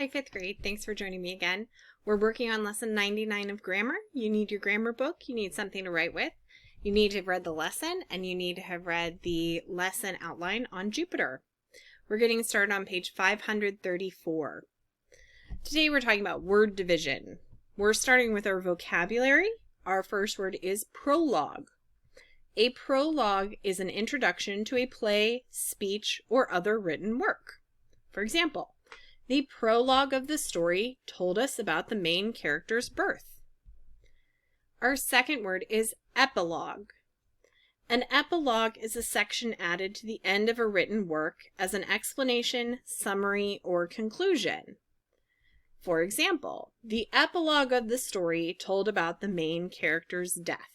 Hi, fifth grade. Thanks for joining me again. We're working on lesson 99 of grammar. You need your grammar book. You need something to write with. You need to have read the lesson, and you need to have read the lesson outline on Jupiter. We're getting started on page 534. Today we're talking about word division. We're starting with our vocabulary. Our first word is prologue. A prologue is an introduction to a play, speech, or other written work. For example, the prologue of the story told us about the main character's birth. Our second word is epilogue. An epilogue is a section added to the end of a written work as an explanation, summary, or conclusion. For example, the epilogue of the story told about the main character's death.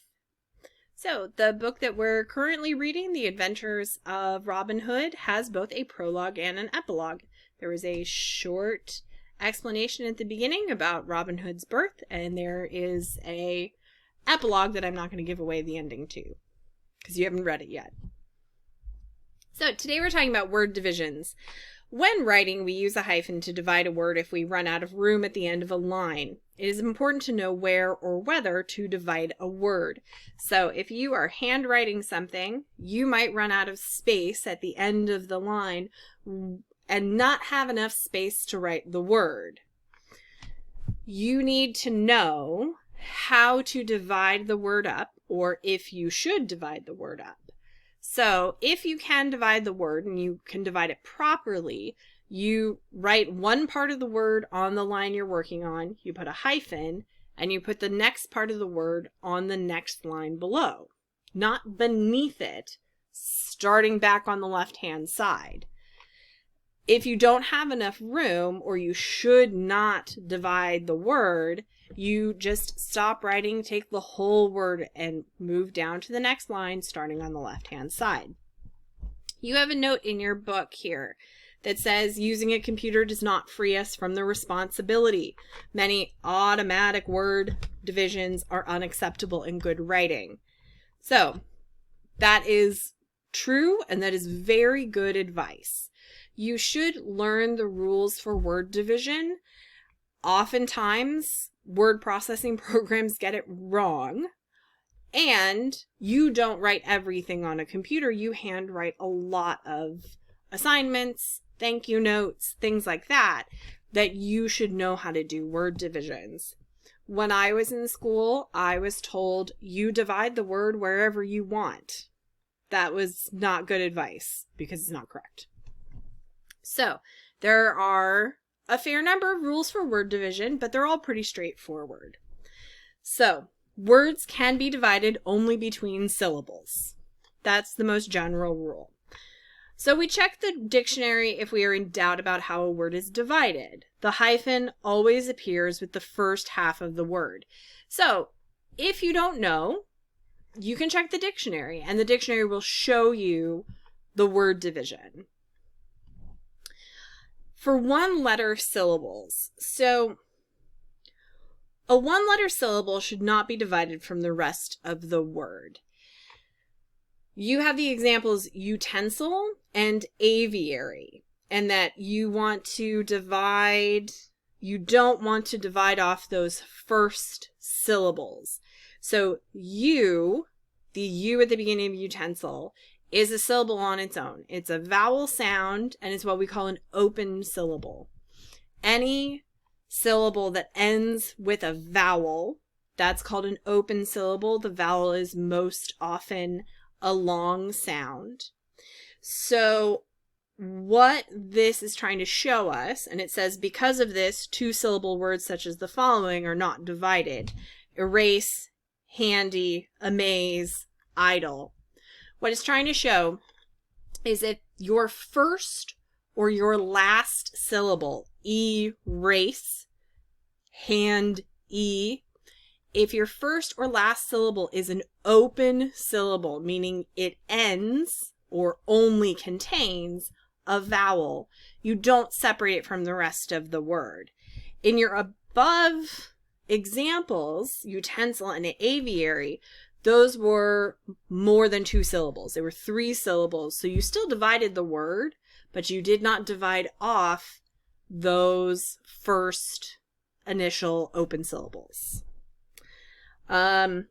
So, the book that we're currently reading, The Adventures of Robin Hood, has both a prologue and an epilogue. There was a short explanation at the beginning about Robin Hood's birth, and there is a epilogue that I'm not going to give away the ending to, because you haven't read it yet. So today we're talking about word divisions. When writing, we use a hyphen to divide a word if we run out of room at the end of a line. It is important to know where or whether to divide a word. So if you are handwriting something, you might run out of space at the end of the line and not have enough space to write the word. You need to know how to divide the word up, or if you should divide the word up. So if you can divide the word and you can divide it properly, you write one part of the word on the line you're working on, you put a hyphen, and you put the next part of the word on the next line below, not beneath it, starting back on the left-hand side. If you don't have enough room, or you should not divide the word, you just stop writing, take the whole word, and move down to the next line, starting on the left-hand side. You have a note in your book here that says, using a computer does not free us from the responsibility. Many automatic word divisions are unacceptable in good writing. So, that is true, and that is very good advice. You should learn the rules for word division. Oftentimes, word processing programs get it wrong, and you don't write everything on a computer. You handwrite a lot of assignments, thank you notes, things like that, that you should know how to do word divisions. When I was in school, I was told, you divide the word wherever you want. That was not good advice, because it's not correct. So, there are a fair number of rules for word division, but they're all pretty straightforward. So, words can be divided only between syllables. That's the most general rule. So we check the dictionary if we are in doubt about how a word is divided. The hyphen always appears with the first half of the word. So, if you don't know, you can check the dictionary, and the dictionary will show you the word division. For one-letter syllables, so a one-letter syllable should not be divided from the rest of the word. You have the examples utensil and aviary, and that you want to divide, you don't want to divide off those first syllables. So you, the U at the beginning of utensil, is a syllable on its own. It's a vowel sound, and it's what we call an open syllable. Any syllable that ends with a vowel, that's called an open syllable. The vowel is most often a long sound. So what this is trying to show us, and it says, because of this, two-syllable words such as the following are not divided: erase, handy, amaze, idle. What it's trying to show is if your first or your last syllable, erase, if your first or last syllable is an open syllable, meaning it ends or only contains a vowel, you don't separate it from the rest of the word. In your above examples, utensil and aviary, those were more than two syllables. They were three syllables. So you still divided the word, but you did not divide off those first initial open syllables. And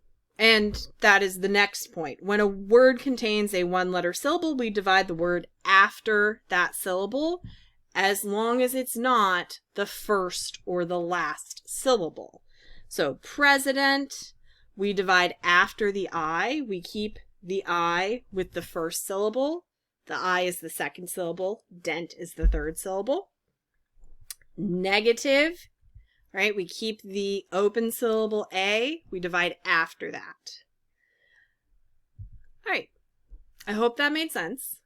that is the next point. When a word contains a one-letter syllable, we divide the word after that syllable, as long as it's not the first or the last syllable. So president, we divide after the I. We keep the I with the first syllable. The I is the second syllable. Dent is the third syllable. Negative, right? We keep the open syllable A. We divide after that. All right. I hope that made sense.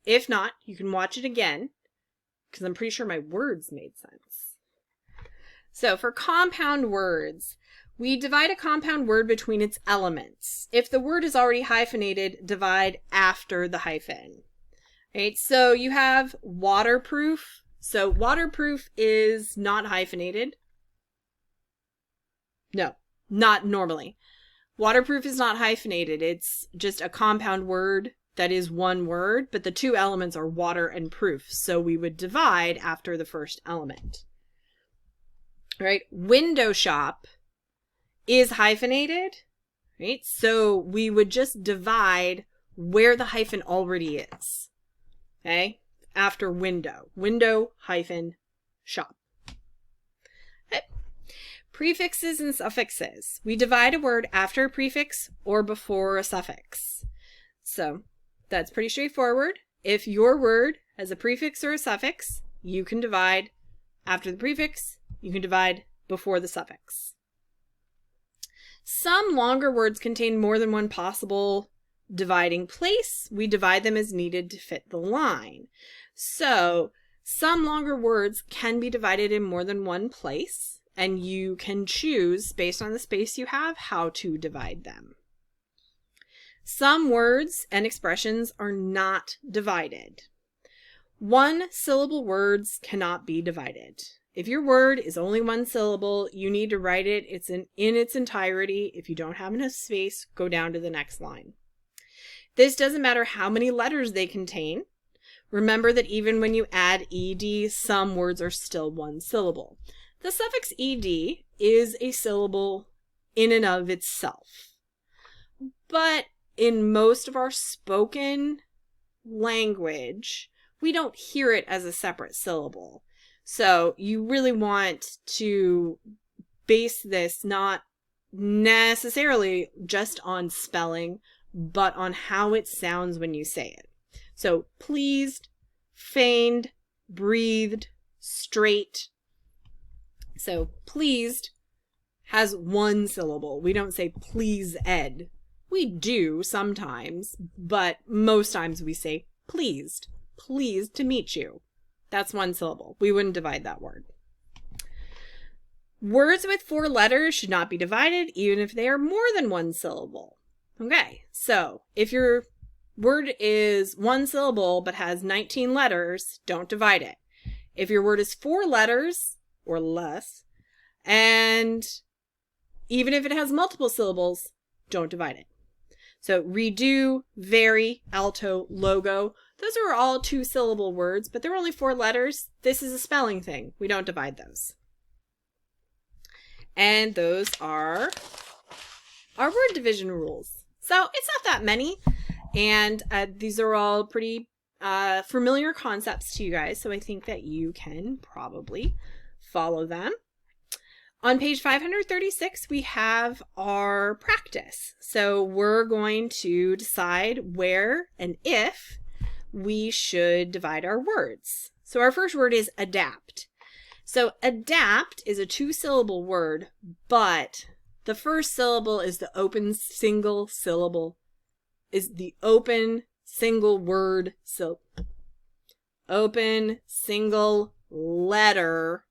If not, you can watch it again, because I'm pretty sure my words made sense. So for compound words, we divide a compound word between its elements. If the word is already hyphenated, divide after the hyphen. Right? So you have waterproof. So waterproof is not hyphenated. No, not normally. Waterproof is not hyphenated. It's just a compound word that is one word, but the two elements are water and proof. So we would divide after the first element. Right? Window shop is hyphenated. Right? So we would just divide where the hyphen already is. Okay? After window. Window hyphen shop. Okay. Prefixes and suffixes. We divide a word after a prefix or before a suffix. So that's pretty straightforward. If your word has a prefix or a suffix, you can divide after the prefix. You can divide before the suffix. Some longer words contain more than one possible dividing place. We divide them as needed to fit the line. So some longer words can be divided in more than one place, and you can choose, based on the space you have, how to divide them. Some words and expressions are not divided. One-syllable words cannot be divided. If your word is only one syllable, you need to write it in its entirety. If you don't have enough space, go down to the next line. This doesn't matter how many letters they contain. Remember that even when you add ed, some words are still one syllable. The suffix ed is a syllable in and of itself. But in most of our spoken language, we don't hear it as a separate syllable. So you really want to base this not necessarily just on spelling, but on how it sounds when you say it. So pleased, feigned, breathed, straight. So pleased has one syllable. We don't say please Ed. We do sometimes, but most times we say pleased. Pleased to meet you. That's one syllable. We wouldn't divide that word. Words with 4 letters should not be divided, even if they are more than one syllable. Okay, so if your word is one syllable but has 19 letters, don't divide it. If your word is 4 letters or less, and even if it has multiple syllables, don't divide it. So redo, very, alto, logo, those are all 2-syllable words, but they're only 4 letters. This is a spelling thing. We don't divide those. And those are our word division rules. So it's not that many. And these are all pretty familiar concepts to you guys. So I think that you can probably follow them. On page 536, we have our practice. So we're going to decide where and if we should divide our words. So our first word is adapt. So adapt is a 2-syllable word, but the first syllable is the open single syllable, is the open single word, so open single letter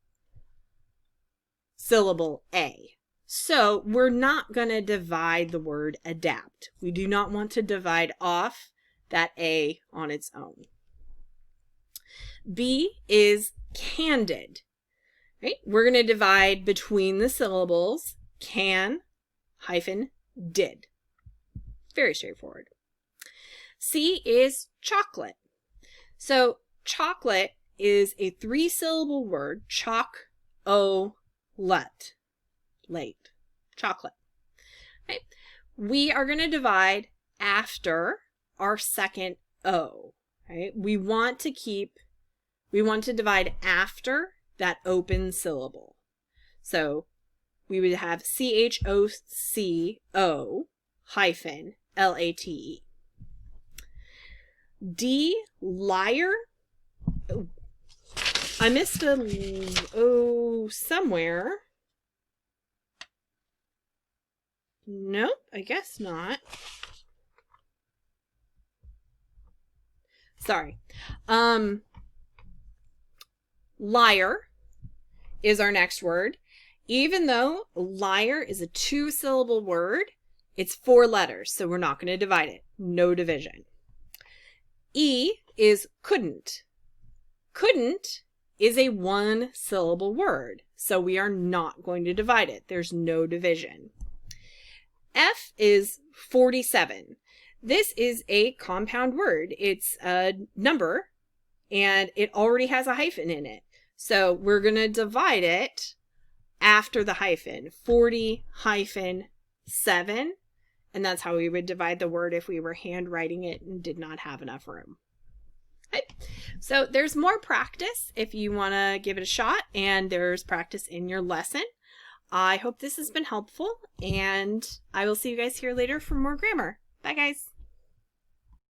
syllable A. So we're not going to divide the word adapt. We do not want to divide off that A on its own. B is candid. Right? We're going to divide between the syllables can hyphen did. Very straightforward. C is chocolate. So chocolate is a 3-syllable word, late, chocolate. Okay. We are going to divide after our second O. Right? We want to divide after that open syllable. So we would have CHOCO hyphen LATE. D, liar. Oh, I missed a O somewhere. Nope, I guess not. Sorry. Liar is our next word. Even though liar is a 2-syllable word, it's 4 letters, so we're not going to divide it. No division. E is couldn't. Couldn't is a 1-syllable word, so we are not going to divide it. There's no division. F is 47. This is a compound word. It's a number, and it already has a hyphen in it. So we're going to divide it after the hyphen, 40-7, and that's how we would divide the word if we were handwriting it and did not have enough room. Okay. So there's more practice if you want to give it a shot, and there's practice in your lesson. I hope this has been helpful, and I will see you guys here later for more grammar. Bye, guys.